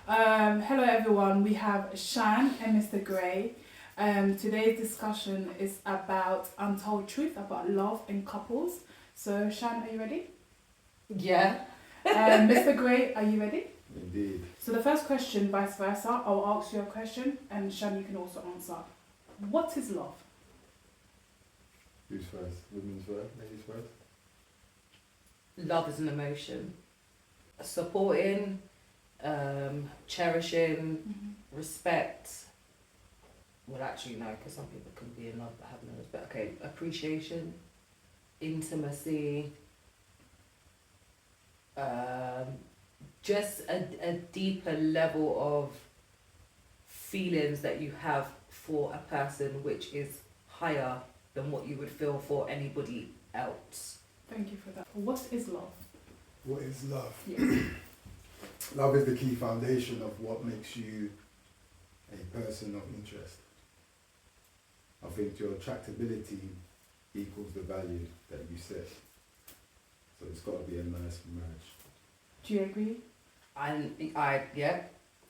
Hello everyone, we have Shan and Mr. Gray. Today's discussion is about Untold Truths, about love and couples. So Shan, are you ready? Yeah. Mr. Gray, are you ready? Indeed. So the first question, vice versa, I'll ask you a question and Shan, you can also answer. What is love? Who's first? Women's first? Ladies first? Love is an emotion. Supporting, cherishing, respect. Well, actually, no, because some people can be in love but have no respect. Okay, appreciation, intimacy, just a deeper level of feelings that you have for a person which is higher than what you would feel for anybody else. Thank you for that. What is love? What is love? Yes. Love is the key foundation of what makes you a person of interest. I think your attractability equals the value that you set. So it's got to be a nice marriage. Do you agree? Yeah.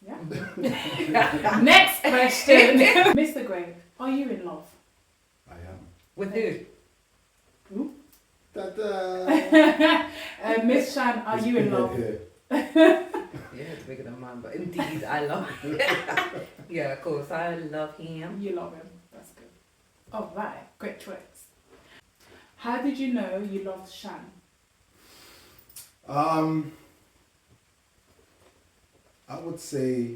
Yeah. Next question. Mr. Gray, are you in love? I am. With who? Who? Ta-da! Miss Shan, are you in love? Here. Yeah, it's bigger than mine, but indeed I love him. Yeah, of course, I love him. You love him. That's good. All right, great choice. How did you know you loved Shan? I would say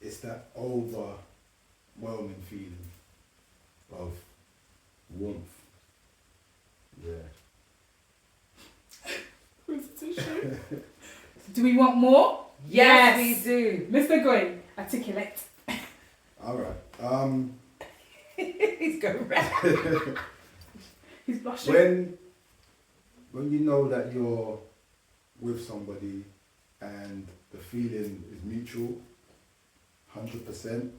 it's that overwhelming feeling of warmth. Yeah. Where's the tissue? Do we want more? Yes, we do. Mr. Gray, articulate. All right. He's going red. He's blushing. When you know that you're with somebody and the feeling is mutual, 100%,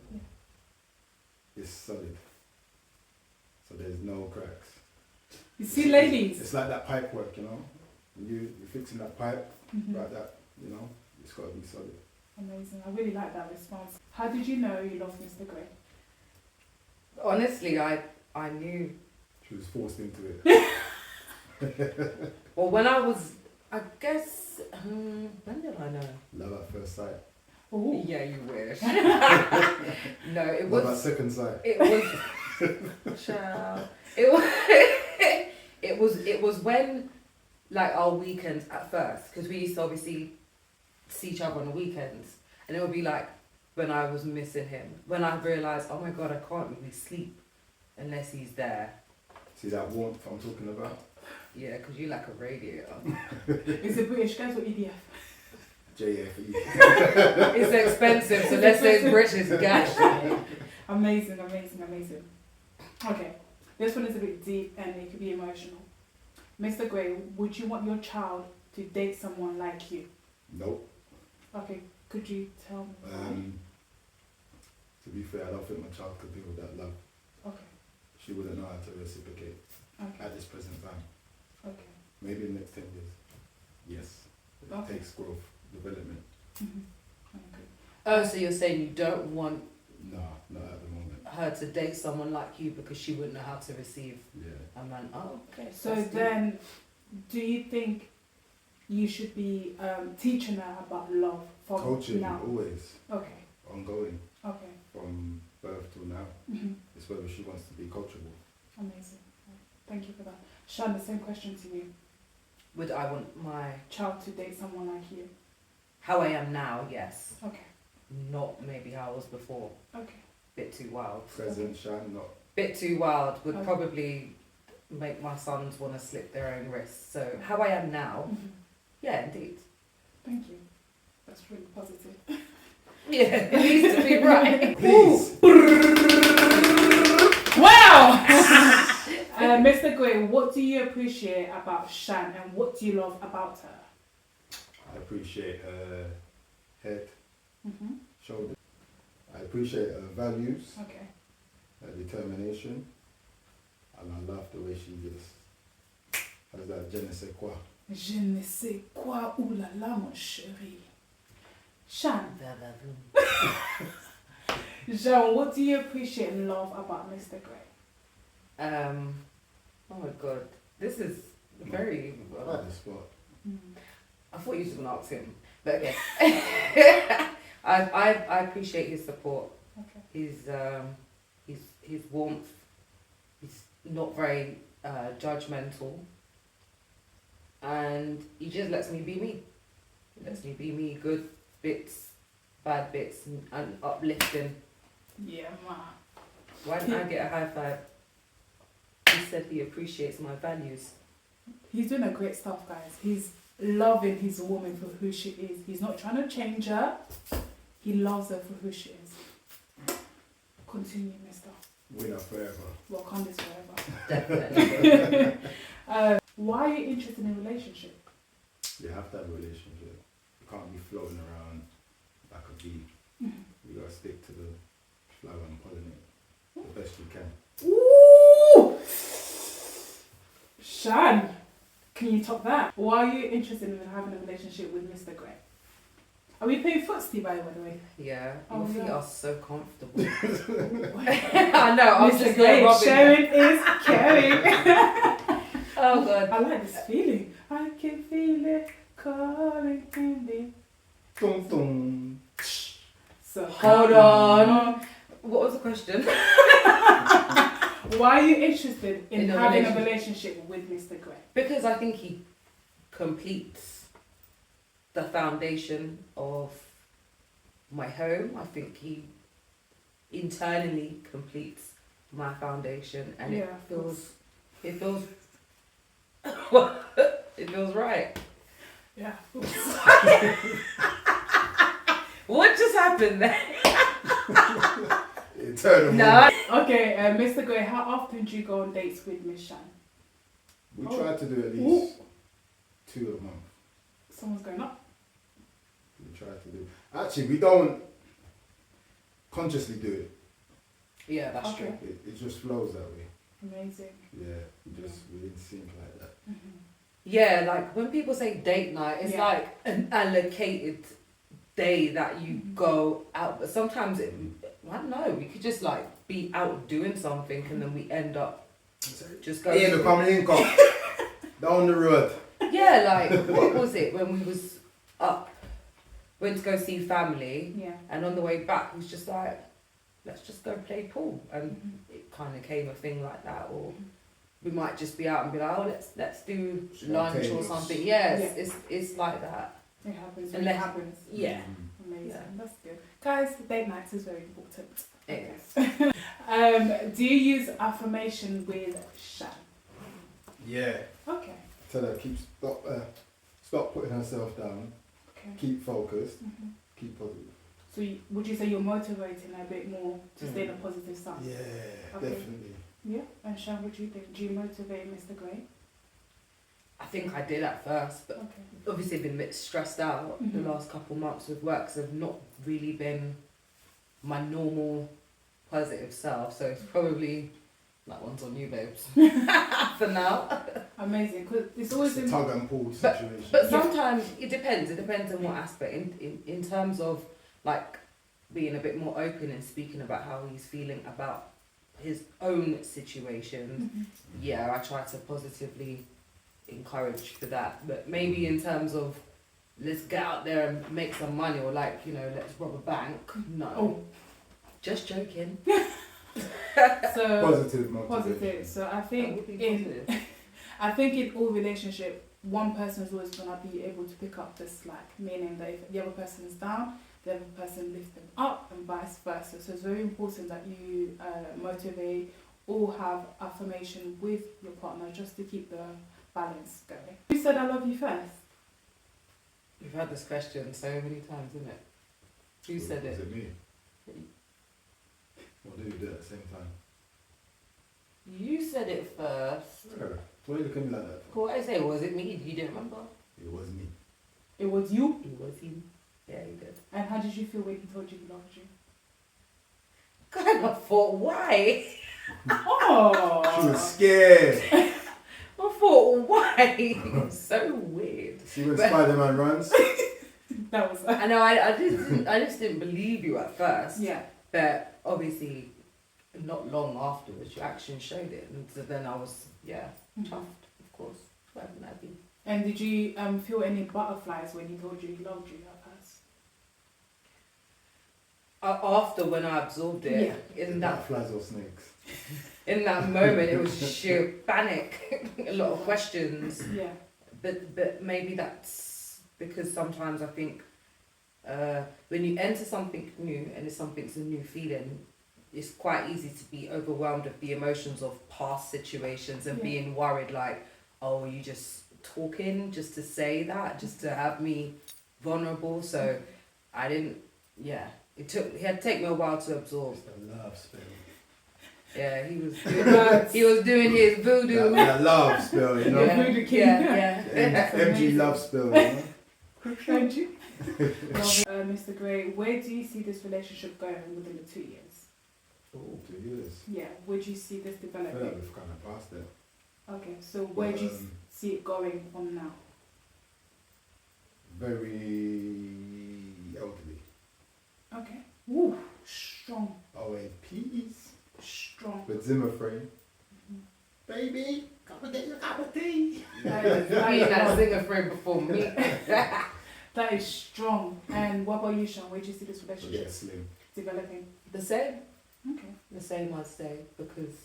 it's solid. So there's no cracks. You see, ladies. It's like that pipe work, you know. When you're fixing that pipe, like that, you know, it's got to be solid. Amazing. I really like that response. How did you know you loved Mr. Gray? Honestly, I knew. She was forced into it. Well, when I was, I guess, when did I know? Love at first sight. Ooh. Yeah, you wish. No, it was. Love at second sight. It was. Child. It was when, like, our weekends at first, because we used to obviously see each other on the weekends, and it would be like when I was missing him, when I realised, oh my god, I can't really sleep unless he's there. See that warmth I'm talking about? Yeah, because you like a radiator. Is it British guys or EDF? JFE. It's expensive, so let's say it's British gas. Amazing. Okay, this one is a bit deep and it could be emotional. Mr. Gray, would you want your child to date someone like you? Nope. Okay, could you tell me why? To be fair, I don't think my child could deal with that love. Okay, She wouldn't know how to reciprocate okay, at this present time. okay. Maybe in the next 10 years. Yes. It Okay. takes growth, development. Okay. Oh, so you're saying you don't want No, not at the moment. her to date someone like you because she wouldn't know how to receive Yeah. a man? Oh, okay. So that's deep. then, do you think you should be teaching her about love from Coaching, now? always. Okay, Ongoing. okay. From birth till now. Mm-hmm. It's whether she wants to be coachable. Amazing. Thank you for that. Shan, the same question to you. Would I want my Child to date someone like you? how I am now? Yes. Okay, Not maybe how I was before. okay. Bit too wild. Present, Shan, not. Bit too wild would Okay. probably make my sons want to slip their own wrists. So how I am now, yeah, indeed. Thank you. That's really positive. Yeah, it needs to be right. Please. Wow! Mr. Gray, what do you appreciate about Shan and what do you love about her? I appreciate her head, Mm-hmm. shoulder. I appreciate her values, Okay. her determination, and I love the way she just has that je ne sais quoi. Je ne sais quoi, oulala, mon chéri. Shan. Jean, what do you appreciate and love about Mr. Gray? Oh my god, this is very. At the spot. I thought you were gonna ask him, but okay. I appreciate his support. Okay. His warmth. He's not very judgmental, and he just lets me be me. He lets me be me. Good bits, bad bits, and uplifting. Yeah, man. Why didn't I get a high five? He said he appreciates my values. He's doing a great stuff, guys. He's loving his woman for who she is. He's not trying to change her. He loves her for who she is. Continue, mister. Winner forever. Well, Candice forever. Definitely. Why are you interested in a relationship? You have to have a relationship. You can't be floating around like a bee. You gotta stick to the flower and pollinate the best you can. Ooh! Shan, can you top that? Why are you interested in having a relationship with Mr. Gray? Are we playing footsie by the way? Yeah, Oh, your feet yeah. are so comfortable. I know, I'm Mr. just Gray, rubbing. sharing is caring. Oh god. I like this feeling. I can feel it calling in me. Dun, dun. So Hold on. What was the question? why are you interested in In a having a relationship with Mr. Gray? Because I think he completes the foundation of my home. I think he internally completes my foundation, and Yeah, it of course. feels it feels right. Yeah. What just happened there? Eternal. No. Okay, Mr. Gray, how often do you go on dates with Miss Shan? We Oh. try to do at least 2 a month. Someone's going up. We try to do. Actually, we don't consciously do it. Yeah, that's Okay. true. It just flows that way. Amazing. Yeah, we in sync like that. Yeah, like when people say date night, it's Yeah. like an allocated day that you go out. But sometimes I don't know, we could just like be out doing something and then we end up just going. Hey, look, I'm link up down the road. Yeah, like what was it when we was up, went to go see family, Yeah. and on the way back was just like, let's just go play pool, and it kind of came a thing like that, or we might just be out and be like, oh, let's do lunch or Spontaneous. something. Yes, Yeah. it's like that. It happens when Unless- it happens. Yeah. Amazing. Yeah. That's good. Guys, date nights is very important. It Okay. Do you use affirmation with Shan? Yeah. Okay. Tell her stop putting herself down. Okay. Keep focused. Mhm. Keep positive. So would you say you're motivating a bit more to stay in a positive side? Yeah, Okay. definitely. Yeah. And Shan, what do you think? Do you motivate Mr. Gray? I think I did at first, but Okay. obviously I've been a bit stressed out Mhm. the last couple months with work, so I've not really been my normal positive self. So it's probably that one's on you, babes. For now. Amazing. Because it's always It's a tug and pull But- situation. But sometimes it depends. It depends on what aspect. In terms of like being a bit more open and speaking about how he's feeling about his own situations. Mhm. Yeah, I try to positively encourage for that. But maybe in terms of let's get out there and make some money, or like, you know, let's rob a bank. No. Oh. Just joking. So Positive motivation. positive. So I That think would be in positive. I think in all relationship, one person is always gonna be able to pick up the slack, meaning that if the other person is down, the other person lifts them up, and vice versa. So it's very important that you motivate or have affirmation with your partner just to keep the balance going. Who said I love you first? We've had this question so many times, isn't it? Who said Was it? it me? Or did you do it at the same time? You said it first. Yeah. Why are you looking at me like that? What I say? Was it me? You didn't remember? It was me. It was you. It was him. Yeah, you did. And how did you feel when he told you he loved you? Kind of thought, why? Oh. She was scared. I thought, why? So weird. See when But- Spider-Man runs? That was. I know. I just didn't believe you at first. Yeah. But obviously, not long afterwards, your actions showed it, and so then I was chuffed, of course. Why wouldn't I be? And did you feel any butterflies when he told you he loved you at first? After when I absorbed it, in that Butterflies or snakes? in that moment, it was sheer panic, a lot of questions. Yeah. But maybe that's because sometimes I think when you enter something new and it's a new feeling, it's quite easy to be overwhelmed with the emotions of past situations and being worried like, oh, are you just talking just to say that, just to have me vulnerable? So I didn't, it had to take me a while to absorb. It's the love spell. Yeah, he was doing his voodoo. That love spell, you know? Voodoo king. Yeah. MG love spell, you know? Thank you. Mr. Gray, where do you see this relationship going within the 2 years? Oh, 2 years. Yeah, where do you see this I feel developing? like we've kind of passed it. Okay, so where do you see it going from now? Very elderly. Okay. Woo, strong. OAPs. Strong. With Zimmer frame. Baby, come and get your cup of tea. That is, That singer friend before me. that is strong. And what about you, Sean? Where do you see this relationship Slim. developing? The same. Okay. The same, I'd say, because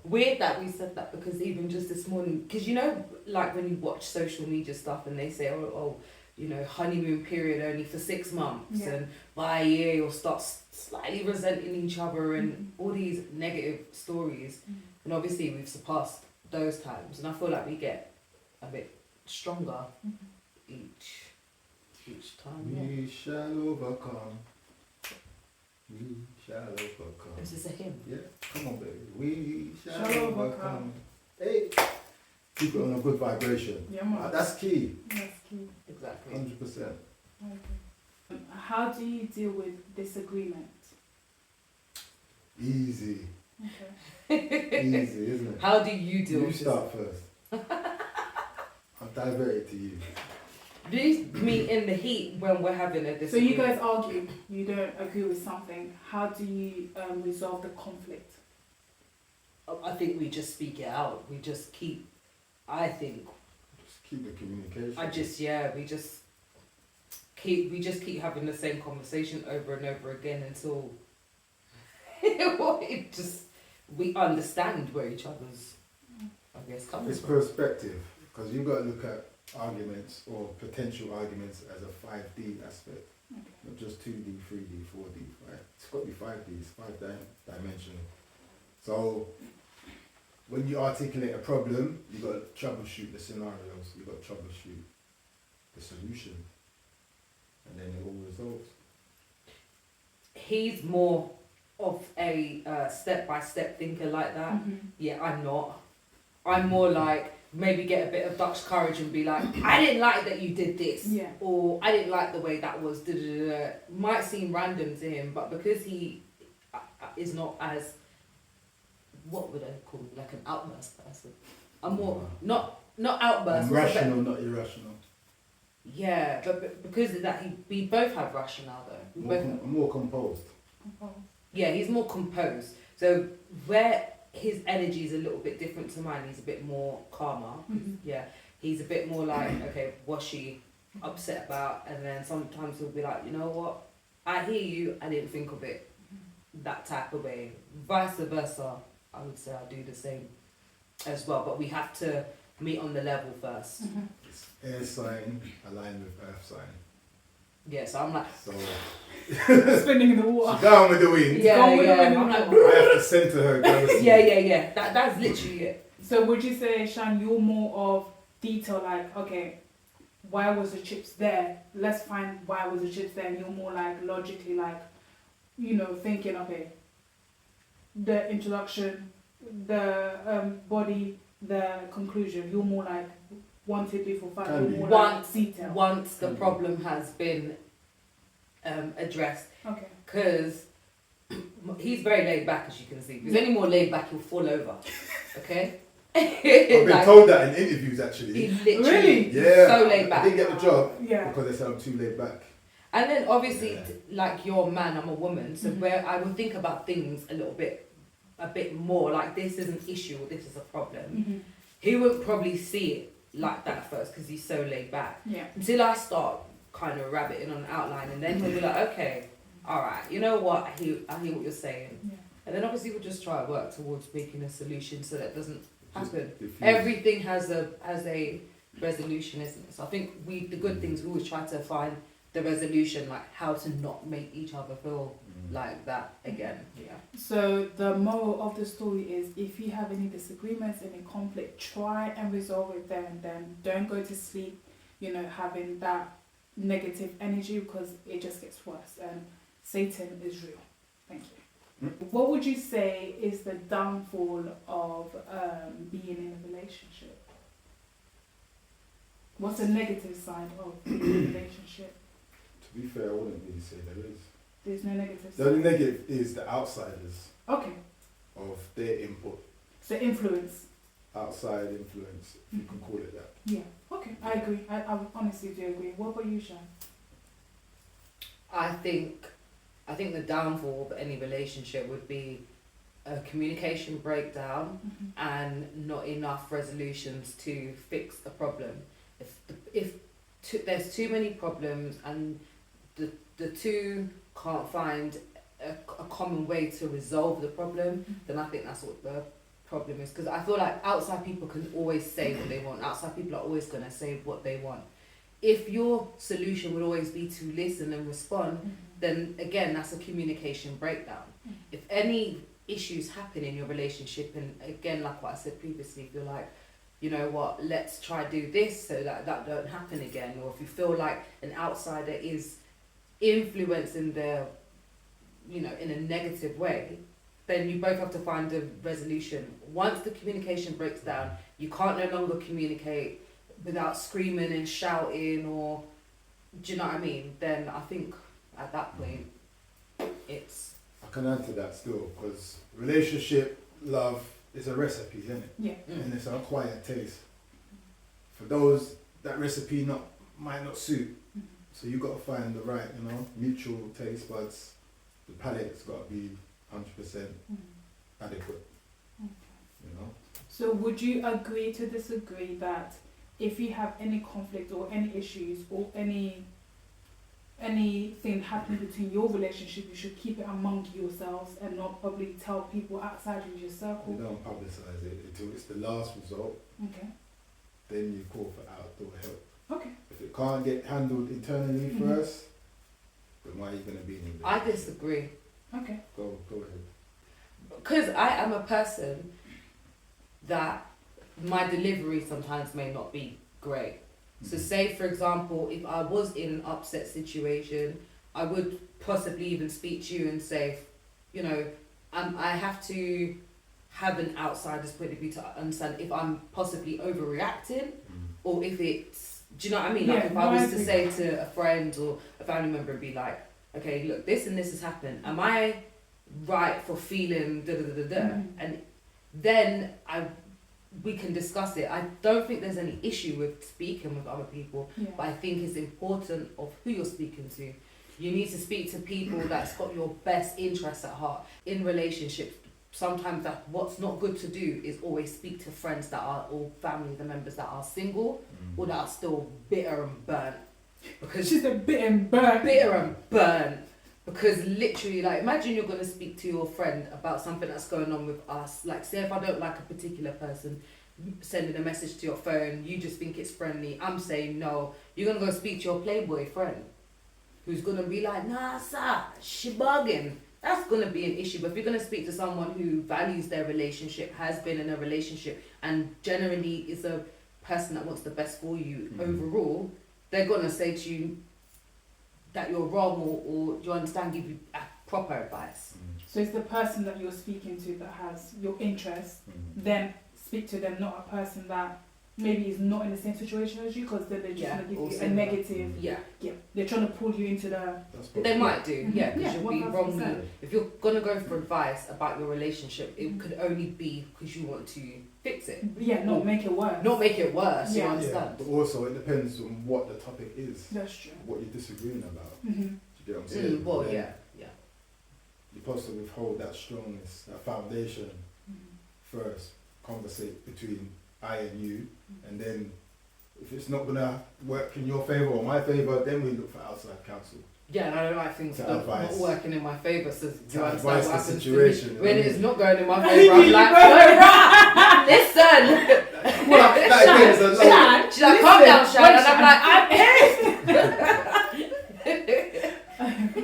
weird that we said that, because even just this morning, because you know, like when you watch social media stuff and they say, oh, you know, honeymoon period only for 6 months, and by a year you'll start slightly resenting each other and all these negative stories. And obviously we've surpassed those times, and I feel like we get a bit stronger each time. We shall overcome. We shall overcome. Is this a hymn? Yeah, come on, baby. We shall Shall overcome. overcome. Hey, keep it on a good vibration. Yeah, man. That's key. That's key. Exactly. 100%. Okay. How do you deal with disagreement? Easy. Okay. Easy, isn't it? How do you deal You with start first. I'll divert it to you. Do you mean in the heat when we're having a So disagreement? you guys argue, you don't agree with something. How do you resolve the conflict? I think we just speak it out. We just keep, I think, Just keep the communication. we just keep having the same conversation over and over again until we understand where each other's, I guess, coming It's from. perspective, because you've got to look at arguments or potential arguments as a 5D aspect, Okay. not just 2D, 3D, 4D. Right? It's got to be 5D. It's dimensional. So when you articulate a problem, you've got to troubleshoot the scenarios. You've got to troubleshoot the solution, and then it all resolves. He's more of a step-by-step thinker like that. Mm-hmm. Yeah, I'm not. I'm more like, maybe get a bit of Dutch courage and be like, I didn't like that you did this. Yeah. Or I didn't like the way that was. Might seem random to him, but because he is not as, what would I call him, like an outburst person. I'm more, not outburst. I'm rational, not irrational. Yeah, but because of that, we both have rationale though. More composed. Yeah, he's more composed. So where his energy is a little bit different to mine, he's a bit more calmer. Mm-hmm. Yeah, he's a bit more like, okay, what's she upset about? And then sometimes he'll be like, you know what? I hear you, I didn't think of it that type of way. Vice versa, I would say I do the same as well. But we have to meet on the level first. Mm-hmm. It's air sign aligned with earth sign. Yeah, so I'm like, So Spinning in the water. down with the wind. yeah, Go with yeah. the I'm like, I have to center her gravity. yeah. That's literally it. So would you say, Shan, you're more of detail, like, okay, why was the chips there? Let's find why was the chips there. And you're more like logically, like, you know, thinking, okay, the introduction, the body, the conclusion. You're more like 1, 2, 3, 4, 5. Can You're be. more like detail. Once the problem has been addressed, Okay. because he's very laid back, as you can see. If he's any more laid back, he'll fall over. Okay, I've been Like, told that in interviews actually. he literally Really? Yeah. so laid I back. didn't get the job Yeah. because they said I'm too laid back. And then obviously, Yeah. like you're a man, I'm a woman, so Mhm. where I would think about things a bit more, like this is an issue or this is a problem. Mhm. He wouldn't probably see it like that first because he's so laid back. Yeah. Until I start kind of rabbiting on the outline, and then he'll be like, okay, all right, you know what, I hear what you're saying. Yeah. And then obviously we'll just try to work towards making a solution so that doesn't happen. Diffuse. Everything has a resolution, isn't it? So I think the good things, we always try to find the resolution, like how to not make each other feel like that again. Yeah. So the moral of the story is, if you have any disagreements, any conflict, try and resolve it there and then. Don't go to sleep, having that negative energy, because it just gets worse, and Satan is real. Thank you. What would you say is the downfall of being in a relationship? What's the negative side of being in a relationship? To be fair, I wouldn't really say there is. There's no negative The side. only negative is the outsiders Okay, of their input, so influence. outside influence, if you can call it that. Yeah, okay, I agree. I honestly do agree. What about you, Shan? I think the downfall of any relationship would be a communication breakdown and not enough resolutions to fix a problem. If there's too many problems and the two can't find a common way to resolve the problem, then I think that's what the problem is. Because I feel like outside people can always say what they want. Outside people are always going to say what they want. If your solution would always be to listen and respond, then again, that's a communication breakdown. If any issues happen in your relationship, and again, like what I said previously, if you're like, you know what, let's try do this so that don't happen again, or if you feel like an outsider is influencing the, in a negative way, then you both have to find a resolution. Once the communication breaks down, you can't no longer communicate without screaming and shouting, or, do you know what I mean? Then I think at that point, it's... I can add to that still, because relationship, love, is a recipe, isn't it? Yeah. And it's an acquired taste. For those, that recipe might not suit. So you got to find the right, mutual taste buds. The palate's got to be 100% adequate. So would you agree to disagree that if you have any conflict or any issues or anything happening between your relationship, you should keep it among yourselves and not probably tell people outside of your circle? You don't publicise it until it's the last result. Okay. Then you call for outdoor help. Okay. If it can't get handled internally first, then why are you going to be in it? I disagree. Okay. Go ahead. Because I am a person that my delivery sometimes may not be great. So say, for example, if I was in an upset situation, I would possibly even speak to you and say, I have to have an outsider's point of view to understand if I'm possibly overreacting or if it's, do you know what I mean? Like if I was to say to a friend or a family member and be like, okay, look, this and this has happened. Am I right for feeling da-da-da-da-da? And then we can discuss it. I don't think there's any issue with speaking with other people, but I think it's important of who you're speaking to. You need to speak to people that's got your best interests at heart. In relationships, sometimes what's not good to do is always speak to friends that are, or family members that are single or that are still bitter and burnt. Because she's a bitter and burnt. Bitter and burnt. Because literally, like, imagine you're going to speak to your friend about something that's going on with us. Like, say if I don't like a particular person, sending a message to your phone, you just think it's friendly, I'm saying no. You're going to go speak to your playboy friend, who's going to be like, nah, sir, she bugging. That's going to be an issue. But if you're going to speak to someone who values their relationship, has been in a relationship, and generally is a person that wants the best for you overall, they're going to say to you that you're wrong or you understand, give you proper advice. So it's the person that you're speaking to that has your interest, then speak to them, not a person that maybe is not in the same situation as you, because then they're just Yeah, going to give or you a similar. negative. Yeah, Yeah, they're trying to pull you into the. That's they might do. Mhm. Yeah, because Yeah, you'll be 1000%. wrongly. If you're gonna go for advice about your relationship, it Mhm. could only be because you want to fix it, Yeah, not make it worse. not make it worse. You Yeah. Yeah, understand? but also it depends on what the topic is, That's true. what you're disagreeing about. Mm-hmm. Do you get what I'm saying? Well, Then yeah. You're supposed to withhold that strongness, that foundation Mm-hmm. first, conversate between I and you, and then if it's not gonna work in your favour or my favour, then we look for outside counsel. Yeah, and I don't like things To that are advise. not working in my favour. So do you To understand advise what the happens situation, to me you when know what I it's mean? not going in my favour? I'm like, no, right, listen. That again is a low, Shan, She's like, calm down, Shan, and I'm like, I'm pissed.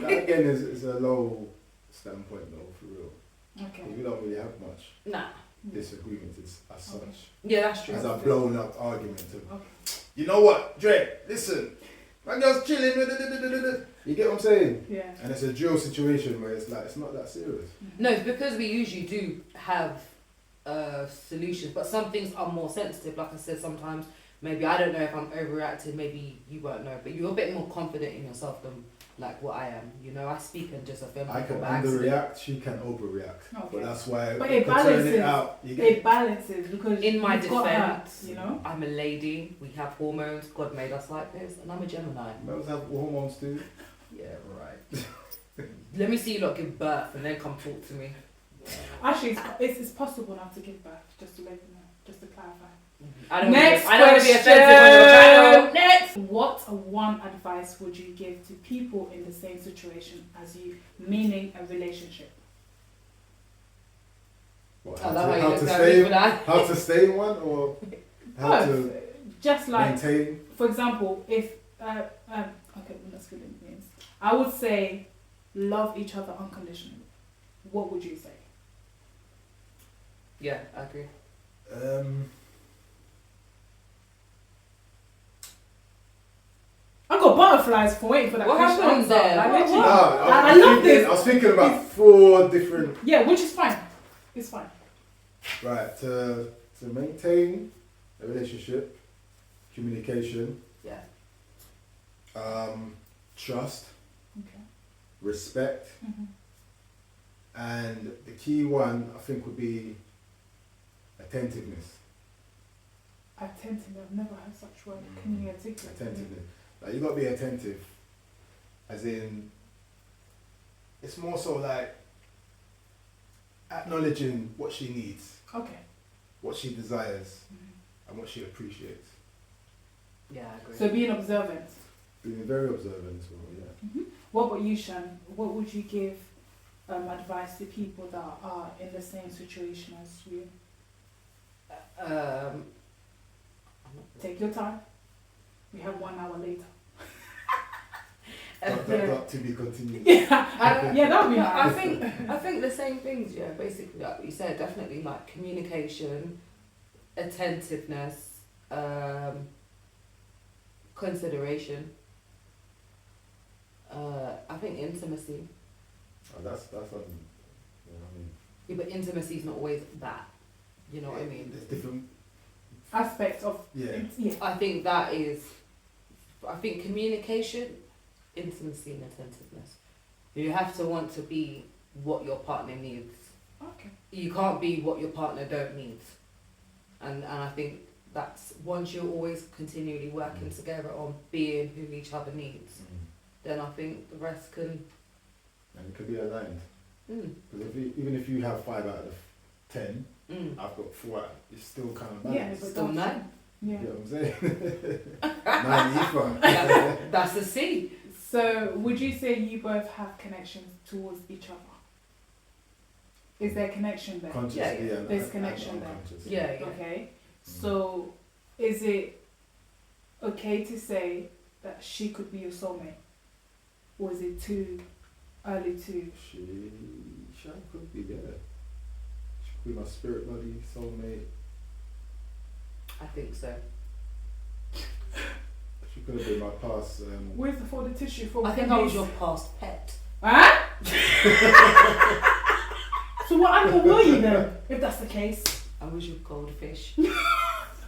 that again is a low standpoint though, for real. Okay. 'Cause we don't really have much Nah. disagreement as such. Okay. Yeah, that's true. As a blown up argument of, Okay. you know what, Dre, listen, my girl's chilling, you get what I'm saying? Yeah. And it's a drill situation where it's like, it's not that serious. No, it's because we usually do have solutions, but some things are more sensitive. Like I said, sometimes maybe I don't know if I'm overreacting, maybe you won't know, but you're a bit more confident in yourself than like what I am. You know, I speak and just offend I people can by accident. underreact, she can overreact. Okay. But that's why But you it can turn balances. it out. You get It balances because In my you've got her, defense, you know. I'm a lady, we have hormones, God made us like this, and I'm a Gemini. males have hormones too. Yeah, right. Let me see you lot give birth and then come talk to me. Actually, it's possible now to give birth. Just to let you know, just to clarify. I don't Next I don't want to be question. offensive on your channel. Next! What one advice would you give to people in the same situation as you, meaning a relationship? What, I love how you how look to at me stay, for that. how to stay in one, or how to Just like, maintain. for example, if okay, well, that's good names. I would say love each other unconditionally. What would you say? Yeah, I agree. I got butterflies for waiting for that What question happened answer. there? Like, What- literally. what? I love this. I was thinking about 4 different. Yeah, which is fine. It's fine. Right, to maintain a relationship, communication, Yeah. trust, Okay. respect, Mm-hmm. and the key one I think would be attentiveness. Attentive. I've never heard such word. Can you articulate? Attentiveness. Like, you got to be attentive, as in, it's more so like acknowledging what she needs, Okay. what she desires, Mhm. and what she appreciates. Yeah, I agree. So being observant. Being very observant as well, yeah. What about you, Shan? What would you give advice to people that are in the same situation as you? Take your time. We have 1 hour later. To be continued. Yeah, that would be No, nice. I think the same things, yeah, basically, like you said, definitely like communication, attentiveness, consideration, I think intimacy. Oh, that's you know what I mean. Yeah, but intimacy is not always that, you know what I mean? There's different, Aspects of yeah. yeah. I think communication, intimacy and attentiveness. You have to want to be what your partner needs. Okay. You can't be what your partner don't need. And I think that's once you're always continually working together on being who each other needs, then I think the rest can. And it could be aligned. Mm, Because even if you have 5 out of 10, mm. I've got 4 out, it's still kind of Yeah, balanced. but Still that's- nine. You Yeah. know what I'm saying? 9 equal. That's the C. So, would you say you both have connections towards each other? Is there connection there? Consciously, Yeah, yeah. and There's connection there. unconsciously. Yeah, yeah. Okay. So, is it okay to say that she could be your soulmate? Or is it too early to... She could be there. She could be my spirit buddy, soulmate. I think so. She could have been my past. Where's the folded tissue for? I think I was your past pet. Huh? So what animal were you then, if that's the case? I was your goldfish.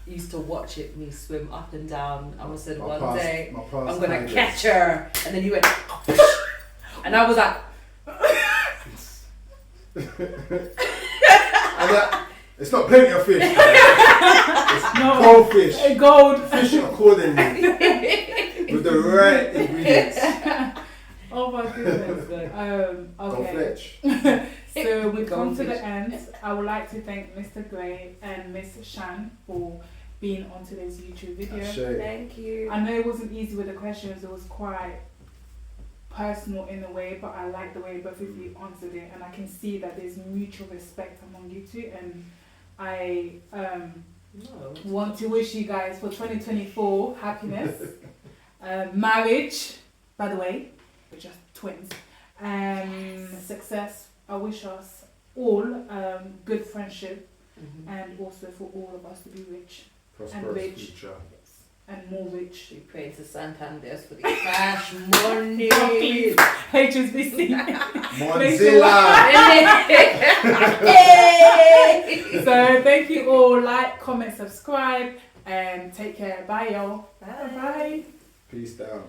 used to watch me swim up and down. I was said My one past- day, my past I'm gonna tigers. catch her, and then you went, and I was like, And it's not plenty of fish. It's No. cold fish. A gold. Fish accordingly with the right ingredients. Oh my goodness. Don't Okay. fletch. So we've come to Goldfish. the end. I would like to thank Mr. Gray and Miss Shan for being on today's YouTube video. Shame. thank you. I know it wasn't easy with the questions. It was quite personal in a way, but I like the way both of you answered it, and I can see that there's mutual respect among you two. And I No. want to wish you guys for 2024 happiness, marriage. By the way, we're just twins. Success. I wish us all good friendship, Mhm. and also for all of us to be rich Prosperous rich. future. and more rich. She prayed to Santander for the cash money. Puppies. HSBC. Mozilla. So thank you all. Like, comment, subscribe, and take care. Bye, y'all. Bye. Bye. Peace down.